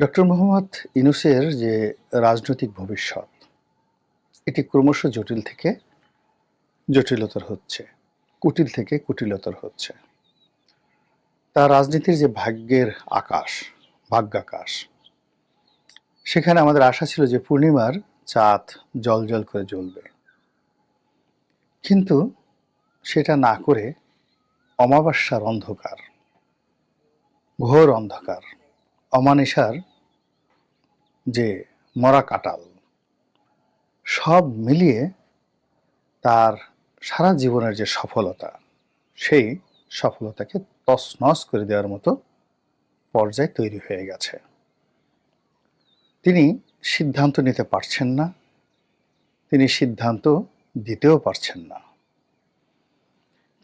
Doctor Mohammad ইউনূসের যে রাজনৈতিক ভবিষ্যৎ, এটি ক্রমশ জটিল থেকে জটিলতর হচ্ছে, কুটিল থেকে কুটিলতর হচ্ছে। তার রাজনীতির যে ভাগ্যাকাশ, সেখানে আমাদের আশা ছিল যে পূর্ণিমার চাঁদ জ্বলজ্বল করে জ্বলবে, কিন্তু সেটা না করে অমাবস্যার অন্ধকার, ঘোর অন্ধকার, অমানিসার যে মরা কাঁটাল, সব মিলিয়ে তার সারা জীবনের যে সফলতা, সেই সফলতাকে তছনছ করে দেওয়ার মতো পর্যায় তৈরি হয়ে গেছে। তিনি সিদ্ধান্ত নিতে পারছেন না, তিনি সিদ্ধান্ত দিতেও পারছেন না।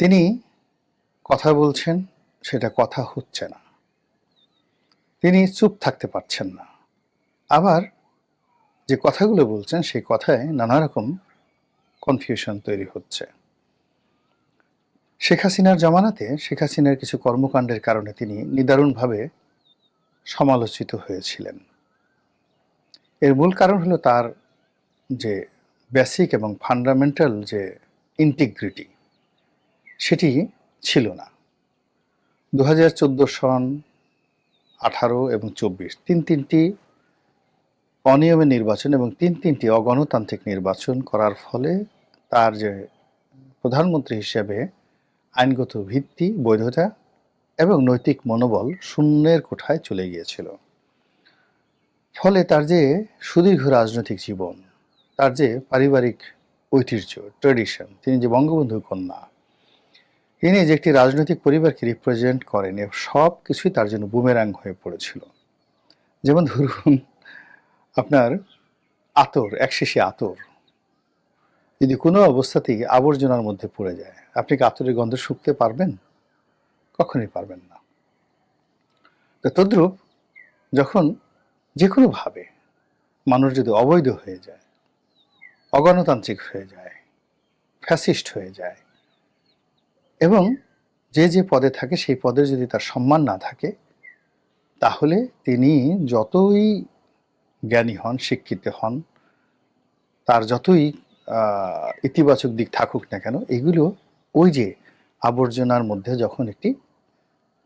তিনি কথা বলছেন, সেটা কথা হচ্ছে না। তিনি চুপ থাকতে পারছেন না। আবার যে কথাগুলো বলছেন, সেই কথায় নানা রকম কনফিউশন তৈরি হচ্ছে। শেখ হাসিনার জামানাতে শেখ হাসিনার কিছু কর্মকাণ্ডের কারণে তিনি নিদারুণভাবে সমালোচিত হয়েছিলেন। এর মূল কারণ হলো তার যে বেসিক এবং ফান্ডামেন্টাল যে ইন্টিগ্রিটি, সেটি ছিল না। 2014 সন, 18 এবং 24 তিনটি অনিয়মের নির্বাচন এবং তিনটি অগণতান্ত্রিক নির্বাচন করার ফলে তার যে প্রধানমন্ত্রী হিসেবে আইনগত ভিত্তি, বৈধতা এবং নৈতিক মনোবল শূন্যের কোঠায় চলে গিয়েছিল। ফলে তার যে সুদীর্ঘ রাজনৈতিক জীবন, তার যে পারিবারিক ঐতিহ্য, ট্র্যাডিশন, তিনি যে বঙ্গবন্ধুর কন্যা, তিনি যে একটি রাজনৈতিক পরিবারকে রিপ্রেজেন্ট করেন, সব কিছুই তার জন্য বুমেরাং হয়ে পড়েছিল। যেমন ধরুন, আপনার এক শিশি আতর যদি কোনো অবস্থাতেই আবর্জনার মধ্যে পড়ে যায়, আপনি কি আতরের গন্ধ শুঁকতে পারবেন? কখনোই পারবেন না। তো তদ্রূপ যখন যে কোনোভাবে মানুষ যদি অবৈধ হয়ে যায়, অগণতান্ত্রিক হয়ে যায়, ফ্যাসিস্ট হয়ে যায়, এবং যে পদে থাকে সেই পদে যদি তার সম্মান না থাকে, তাহলে তিনি যতই জ্ঞানী হন, শিক্ষিত হন, তার যতই ইতিবাচক দিক থাকুক না কেন, এগুলো ওই যে আবর্জনার মধ্যে যখন একটি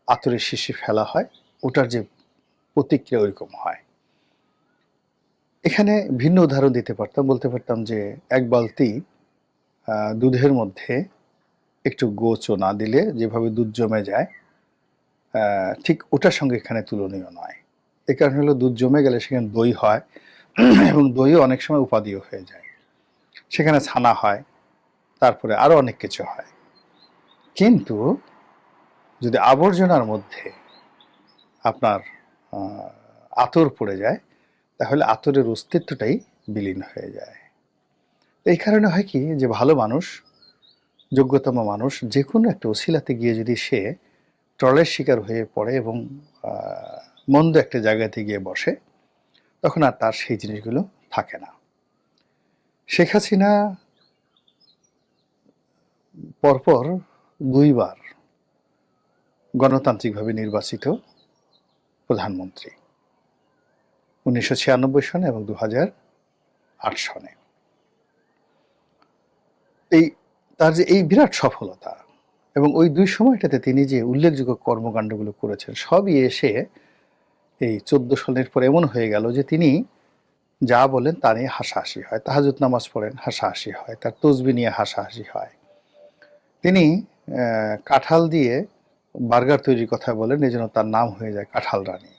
আতরের শিশি ফেলা হয়, ওটার যে প্রতিক্রিয়া ওইরকম হয়। এখানে ভিন্ন উদাহরণ দিতে পারতাম, বলতে পারতাম যে এক বালতি দুধের মধ্যে একটু গোচও না দিলে যেভাবে দুধ জমে যায়, ঠিক ওটার সঙ্গে এখানে তুলনীয় নয়। এ কারণে হলো দুধ জমে গেলে সেখানে দই হয় এবং দইও অনেক সময় উপাদেয় হয়ে যায়, সেখানে ছানা হয়, তারপরে আরো অনেক কিছু হয়। কিন্তু যদি আবর্জনার মধ্যে আপনার আতর পড়ে যায়, তাহলে আতরের অস্তিত্বটাই বিলীন হয়ে যায়। এই কারণে হয় কি, যে ভালো মানুষ, যোগ্যতম মানুষ যে কোনো একটা ওসিলাতে গিয়ে যদি সে ট্রলের শিকার হয়ে পড়ে এবং মন্দ একটা জায়গাতে গিয়ে বসে, তখন আর তার সেই জিনিসগুলো থাকে না। শেখ হাসিনা পরপর 2 বার গণতান্ত্রিকভাবে নির্বাচিত প্রধানমন্ত্রী, 1996 সনে এবং 2008 সনে। তার যে এই বিরাট সফলতা এবং ওই 2 সময়টাতে তিনি যে উল্লেখযোগ্য কর্মকাণ্ডগুলো করেছেন, সবই এসে এই 14 সনের পর এমন হয়ে গেল যে তিনি যা বলেন তা নিয়ে হাসাহাসি হয়। তাহাজ্জুদ নামাজ পড়েন, হাসাহাসি হয়। তার তসবিহ নিয়ে হাসাহাসি হয়। তিনি কাঁঠাল দিয়ে বার্গার তৈরির কথা বলেন, এজন্য তার নাম হয়ে যায় কাঁঠাল রানী।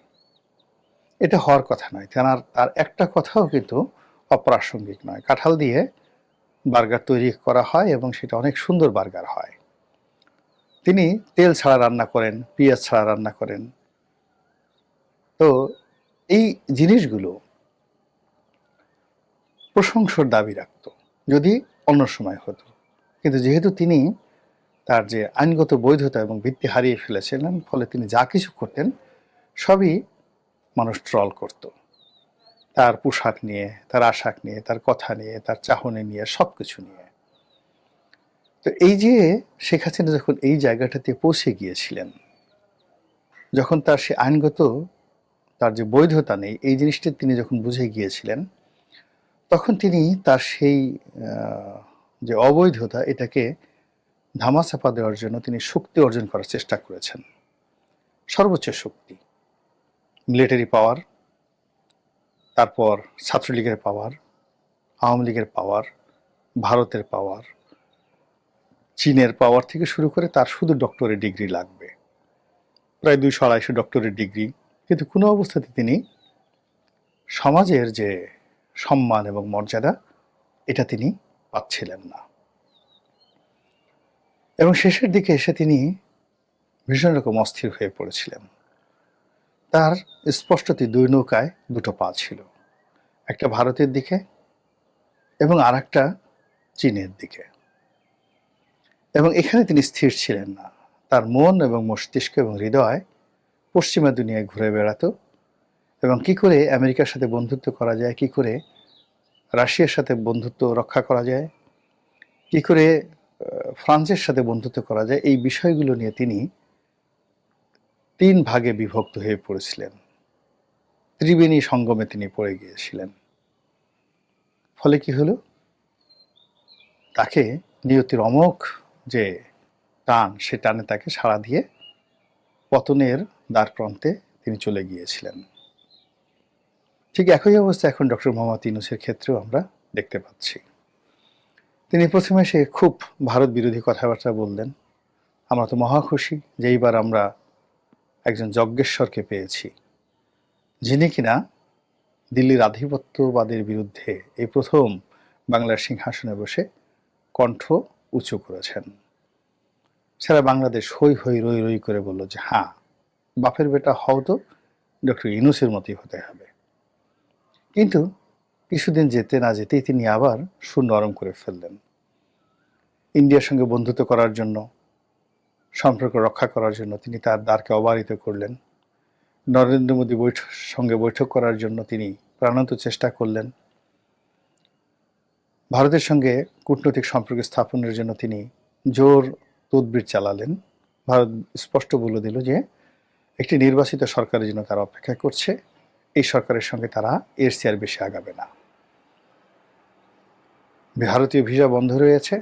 এটা হওয়ার কথা নয়। তার একটা কথাও কিন্তু অপ্রাসঙ্গিক নয়। কাঁঠাল দিয়ে বার্গার তৈরি করা হয় এবং সেটা অনেক সুন্দর বার্গার হয়। তিনি তেল ছাড়া রান্না করেন, পেঁয়াজ ছাড়া রান্না করেন। তো এই জিনিসগুলো প্রশংসার দাবি রাখত যদি অন্য সময় হতো, কিন্তু যেহেতু তিনি তার যে আইনগত বৈধতা এবং ভিত্তি হারিয়ে ফেলেছিলেন, ফলে তিনি যা কিছু করতেন সবই মানুষ ট্রল করত। তার পোশাক নিয়ে, তার আশাক নিয়ে, তার কথা নিয়ে, তার চাহনি নিয়ে, সবকিছু নিয়ে। তো এই যে শেখ হাসিনা যখন এই জায়গাটাতে পৌঁছে গিয়েছিলেন, যখন তার সে আইনগত তার যে বৈধতা নেই, এই জিনিসটি তিনি যখন বুঝে গিয়েছিলেন, তখন তিনি তার সেই যে অবৈধতা, এটাকে ধামাচাপা দেওয়ার জন্য তিনি শক্তি অর্জন করার চেষ্টা করেছেন, সর্বোচ্চ শক্তি, মিলিটারি পাওয়ার, তারপর ছাত্রলীগের পাওয়ার, আওয়ামী লীগের পাওয়ার, ভারতের পাওয়ার, চীনের পাওয়ার থেকে শুরু করে তার শুধু ডক্টরেট ডিগ্রি লাগবে, প্রায় 200-250 ডক্টরেট ডিগ্রি, কিন্তু কোনো অবস্থাতে তিনি সমাজের যে সম্মান এবং মর্যাদা, এটা তিনি পাচ্ছিলেন না। এবং শেষের দিকে এসে তিনি ভীষণ রকম অস্থির হয়ে পড়েছিলেন। তার স্পষ্টতই দুই নৌকায় দুটো পা ছিল, একটা ভারতের দিকে এবং আর একটা চীনের দিকে। এবং এখানে তিনি স্থির ছিলেন না। তার মন এবং মস্তিষ্ক এবং হৃদয় পশ্চিমা দুনিয়ায় ঘুরে বেড়াতো, এবং কি করে আমেরিকার সাথে বন্ধুত্ব করা যায়, কি করে রাশিয়ার সাথে বন্ধুত্ব রক্ষা করা যায়, কি করে ফ্রান্সের সাথে বন্ধুত্ব করা যায়, এই বিষয়গুলো নিয়ে তিনি 3 ভাগে বিভক্ত হয়ে পড়েছিলেন। ত্রিবেণী সঙ্গমে তিনি পড়ে গিয়েছিলেন। ফলে কি হলো, তাকে নিয়তির অমোঘ যে টান, সে টানে তাকে সাড়া দিয়ে পতনের দ্বারপ্রান্তে তিনি চলে গিয়েছিলেন। ঠিক একই অবস্থা এখন ডক্টর মোহাম্মদ ইউনূসের ক্ষেত্রেও আমরা দেখতে পাচ্ছি। তিনি প্রথমে সে খুব ভারত বিরোধী কথাবার্তা বললেন। আমরা তো মহা খুশি যে এইবার আমরা একজন যজ্ঞেশ্বরকে পেয়েছি, যিনি কিনা দিল্লির আধিপত্যবাদের বিরুদ্ধে এই প্রথম বাংলার সিংহাসনে বসে কণ্ঠ উঁচু করেছেন। সারা বাংলাদেশ হই হই রই রই করে বলল যে হ্যাঁ, বাপের বেটা হও তো ডক্টর ইউনূসের মতোই হতে হবে। কিন্তু কিছুদিন যেতে না যেতেই তিনি আবার সুর নরম করে ফেললেন। ইন্ডিয়ার সঙ্গে বন্ধুত্ব করার জন্য, সম্পর্ক রক্ষা করার জন্য তিনি তার দ্বারকে অবারিত করলেন। নরেন্দ্র মোদী সঙ্গে বৈঠক করার জন্য তিনি প্রাণান্ত চেষ্টা করলেন। ভারতের সঙ্গে কূটনৈতিক সম্পর্ক স্থাপনের জন্য তিনি জোর তদবির চালালেন। ভারত স্পষ্ট বলে দিল যে একটি নির্বাচিত সরকারের জন্য তারা অপেক্ষা করছে, এই সরকারের সঙ্গে তারা এর চেয়ে বেশি আগাবে না। ভারতীয় ভিসা বন্ধ রয়েছে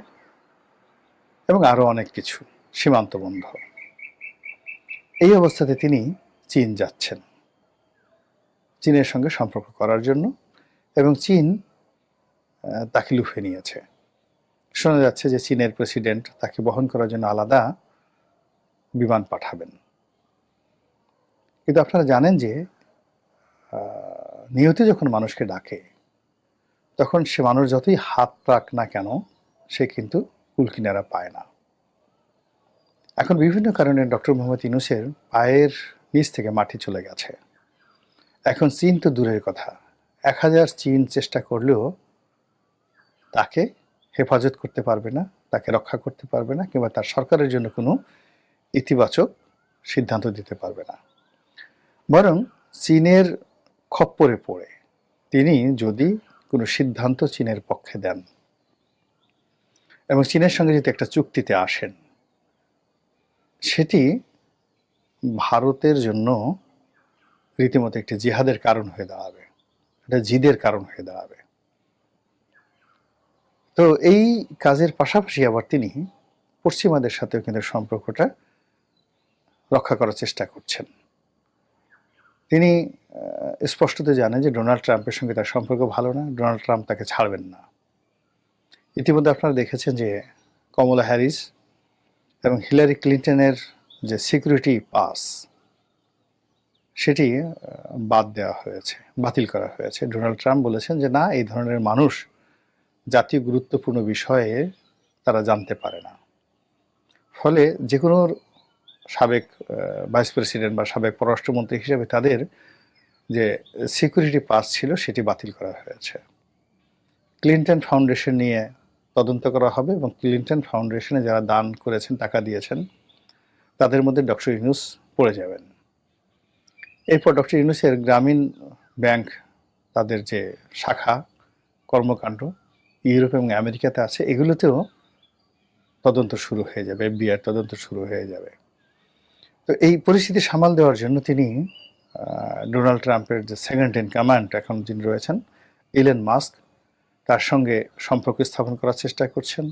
এবং আরও অনেক কিছু, সীমান্ত বন্ধ। এই অবস্থাতে তিনি চীন যাচ্ছেন চীনের সঙ্গে সম্পর্ক করার জন্য, এবং চীন তাকে লুফে নিয়েছে। শোনা যাচ্ছে যে চীনের প্রেসিডেন্ট তাকে বহন করার জন্য আলাদা বিমান পাঠাবেন। কিন্তু আপনারা জানেন যে নিয়তি যখন মানুষকে ডাকে, তখন সে মানুষ যতই হাত রাখ না কেন, সে কিন্তু কুলকিনারা পায় না। এখন বিভিন্ন কারণে ডক্টর মোহাম্মদ ইউনূসের পায়ের নিচ থেকে মাটি চলে গেছে। এখন চীন তো দূরের কথা, 1000 চীন চেষ্টা করলেও তাকে হেফাজত করতে পারবে না, তাকে রক্ষা করতে পারবে না, কিংবা তার সরকারের জন্য কোনো ইতিবাচক সিদ্ধান্ত দিতে পারবে না। বরং চীনের খপ্পরে পড়ে তিনি যদি কোনো সিদ্ধান্ত চীনের পক্ষে দেন এবং চীনের সঙ্গে যদি একটা চুক্তিতে আসেন, সেটি ভারতের জন্য রীতিমতো একটি জিহাদের কারণ হয়ে দাঁড়াবে, এটা জিদের কারণ হয়ে দাঁড়াবে। তো এই কাজের পাশাপাশি আবার তিনি পশ্চিমাদের সাথেও কিন্তু সম্পর্কটা রক্ষা করার চেষ্টা করছেন। তিনি স্পষ্টত জানেন যে ডোনাল্ড ট্রাম্পের সঙ্গে তার সম্পর্ক ভালো না, ডোনাল্ড ট্রাম্প তাকে ছাড়বেন না। ইতিমধ্যে আপনারা দেখেছেন যে কমলা হ্যারিস এবং হিলারি ক্লিন্টনের যে সিকিউরিটি পাস, সেটি বাদ দেওয়া হয়েছে, বাতিল করা হয়েছে। ডোনাল্ড ট্রাম্প বলেছেন যে না, এই ধরনের মানুষ জাতীয় গুরুত্বপূর্ণ বিষয়ে তারা জানতে পারে না। ফলে যে কোনো সাবেক ভাইস প্রেসিডেন্ট বা সাবেক পররাষ্ট্রমন্ত্রী হিসেবে তাদের যে সিকিউরিটি পাস ছিল সেটি বাতিল করা হয়েছে। ক্লিন্টন ফাউন্ডেশন নিয়ে তদন্ত করা হবে এবং ক্লিন্টন ফাউন্ডেশনে যারা দান করেছেন, টাকা দিয়েছেন, তাদের মধ্যে ডক্টর ইউনূস পড়ে যাবেন। এরপর ডক্টর ইউনূসের গ্রামীণ ব্যাংক, তাদের যে শাখা কর্মকাণ্ড ইউরোপ এবং আমেরিকাতে আছে, এগুলোতেও তদন্ত শুরু হয়ে যাবে, এফবিআই তদন্ত শুরু হয়ে যাবে। তো এই পরিস্থিতি সামাল দেওয়ার জন্য তিনি ডোনাল্ড ট্রাম্পের যে সেকেন্ড ইন কমান্ড এখন যিনি রয়েছেন ইলন মাস্ক, তার সঙ্গে সম্পর্ক স্থাপন করার চেষ্টা করছেন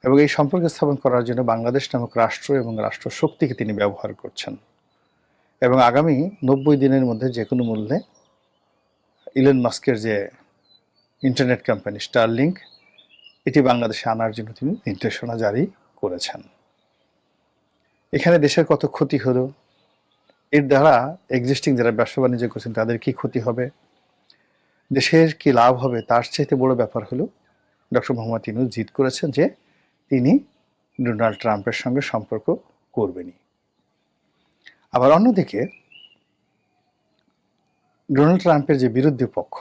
এবং এই সম্পর্ক স্থাপন করার জন্য বাংলাদেশ নামক রাষ্ট্র এবং রাষ্ট্র শক্তিকে তিনি ব্যবহার করছেন এবং আগামী 90 দিনের মধ্যে যে কোনো মূল্যে ইলন মাস্কের যে ইন্টারনেট কোম্পানি স্টারলিংক, এটি বাংলাদেশে আনার জন্য তিনি নির্দেশনা জারি করেছেন। এখানে দেশের কত ক্ষতি হলো, এর দ্বারা এক্সিস্টিং যারা ব্যবসা বাণিজ্য করছেন তাদের কি ক্ষতি হবে, দেশের কি লাভ হবে, তার চাইতে বড় ব্যাপার হলো ডক্টর মোহাম্মদ ইউনূস জিদ করেছেন যে তিনি ডোনাল্ড ট্রাম্পের সঙ্গে সম্পর্ক করবেনই। আবার অন্যদিকে ডোনাল্ড ট্রাম্পের যে বিরোধী পক্ষ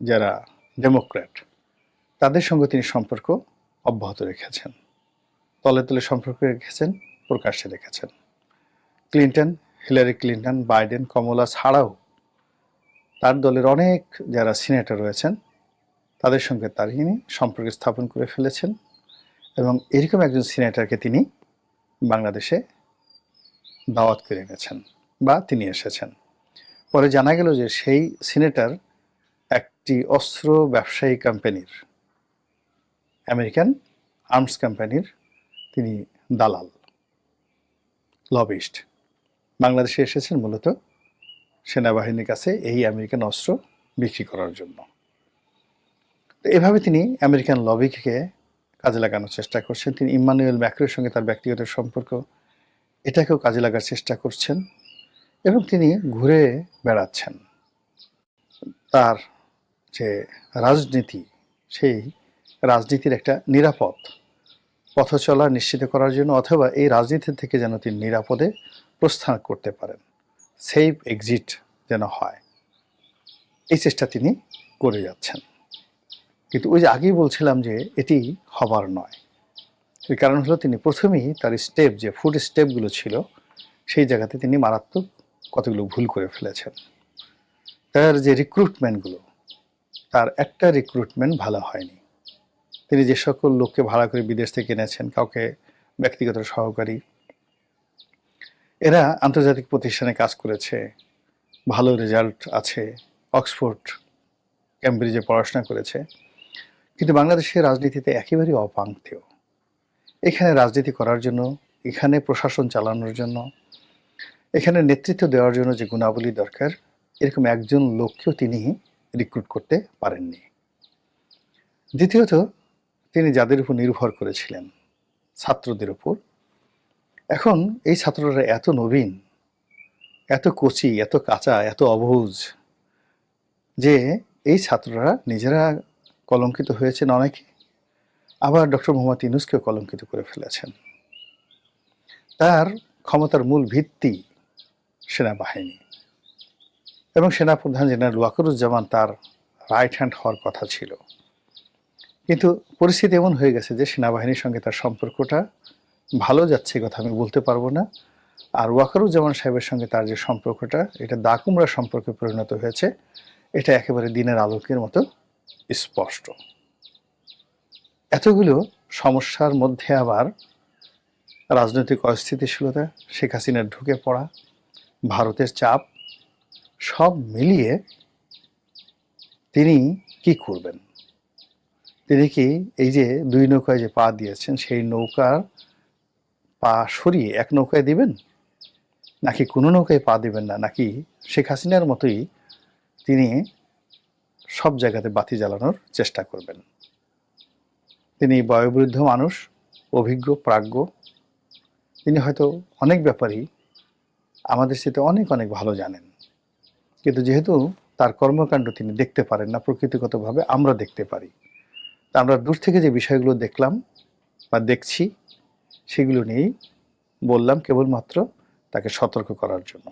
যারা ডেমোক্র্যাট, তাদের সঙ্গে তিনি সম্পর্ক অব্যাহত রেখেছেন, তলে তলে সম্পর্ক রেখেছেন, প্রকাশ্যে রেখেছেন। ক্লিন্টন, হিলারি ক্লিন্টন, বাইডেন, কমলা ছাড়াও তার দলের অনেক যারা সিনেটর রয়েছেন তাদের সঙ্গে তিনি সম্পর্ক স্থাপন করে ফেলেছেন এবং এরকম একজন সিনেটরকে তিনি বাংলাদেশে দাওয়াত করে এনেছেন বা তিনি এসেছেন। পরে জানা গেল যে সেই সিনেটর একটি অস্ত্র ব্যবসায়ী কোম্পানির, আমেরিকান আর্মস কোম্পানির তিনি দালাল, লবিস্ট। বাংলাদেশে এসেছেন মূলত সেনাবাহিনীর কাছে এই আমেরিকান অস্ত্র বিক্রি করার জন্য। তো এভাবে তিনি আমেরিকান লবিকে কাজে লাগানোর চেষ্টা করছেন। তিনি ইম্মানুয়েল ম্যাক্রোর সঙ্গে তার ব্যক্তিগত সম্পর্ক, এটাকেও কাজে লাগার চেষ্টা করছেন এবং তিনি ঘুরে বেড়াচ্ছেন তার যে রাজনীতি, সেই রাজনীতির একটা নিরাপদ পথ চলা নিশ্চিত করার জন্য, অথবা এই রাজনীতি থেকে যেন তিনি নিরাপদে প্রস্থান করতে পারেন, সেফ এক্সিট যেন হয়, এই চেষ্টা তিনি করে যাচ্ছেন। কিন্তু ওই যে আগেই বলছিলাম যে এটি হবার নয়। এর কারণ হলো তিনি প্রথমেই তার স্টেপ, যে ফুড স্টেপগুলো ছিল, সেই জায়গাতে তিনি মারাত্মক কতগুলো ভুল করে ফেলেছেন। তার যে রিক্রুটমেন্টগুলো, তার একটা রিক্রুটমেন্ট ভালো হয়নি। তিনি যে সকল লোককে ভাড়া করে বিদেশ থেকে এনেছেন, কাউকে ব্যক্তিগত সহকারী, এরা আন্তর্জাতিক প্রতিষ্ঠানে কাজ করেছে, ভালো রেজাল্ট আছে, অক্সফোর্ড ক্যামব্রিজে পড়াশোনা করেছে, কিন্তু বাংলাদেশের রাজনীতিতে একেবারেই অপাংথেয়। এখানে রাজনীতি করার জন্য, এখানে প্রশাসন চালানোর জন্য, এখানে নেতৃত্ব দেওয়ার জন্য যে গুণাবলী দরকার, এরকম একজন লোককেও তিনি রিক্রুট করতে পারেননি। দ্বিতীয়ত, তিনি যাদের উপর নির্ভর করেছিলেন, ছাত্রদের উপর, এখন এই ছাত্ররা এত নবীন, এত কচি, এত কাঁচা, এত অবুঝ যে এই ছাত্ররা নিজেরা কলঙ্কিত হয়েছেন অনেকে, আবার ডক্টর মোহাম্মদ ইউনূসকেও কলঙ্কিত করে ফেলেছেন। তার ক্ষমতার মূল ভিত্তি সেনাবাহিনী এবং সেনাপ্রধান জেনারেল ওয়াকারুজ্জামান তার রাইট হ্যান্ড হওয়ার কথা ছিল, কিন্তু পরিস্থিতি এমন হয়ে গেছে যে সেনাবাহিনীর সঙ্গে তার সম্পর্কটা ভালো যাচ্ছে, কথা আমি বলতে পারবো না। আর ওয়াকারুজ্জামান সাহেবের সঙ্গে তার যে সম্পর্কটা, এটা দাকুমরা সম্পর্কে পরিণত হয়েছে, এটা একেবারে দিনের আলোকের মতো স্পষ্ট। এতগুলো সমস্যার মধ্যে আবার রাজনৈতিক অস্থিতিশীলতা, শেখ হাসিনার ঢুকে পড়া, ভারতের চাপ, সব মিলিয়ে তিনি কি করবেন? তিনি কি এই যে দুই নৌকায় যে পা দিয়েছেন, সেই নৌকার পা সরিয়ে এক নৌকায় দিবেন, নাকি কোনো নৌকায় পা দিবেন না, নাকি শেখ হাসিনার মতোই তিনি সব জায়গাতে বাতি জ্বালানোর চেষ্টা করবেন? তিনি বয়োবৃদ্ধ মানুষ, অভিজ্ঞ, প্রাজ্ঞ, তিনি হয়তো অনেক ব্যাপারই আমাদের সাথে অনেক অনেক ভালো জানেন, কিন্তু যেহেতু তার কর্মকাণ্ড তিনি দেখতে পারেন না প্রকৃতিগতভাবে, আমরা দেখতে পারি। তা আমরা দূর থেকে যে বিষয়গুলো দেখলাম বা দেখছি, সেগুলো নিয়েই বললাম কেবলমাত্র তাকে সতর্ক করার জন্য।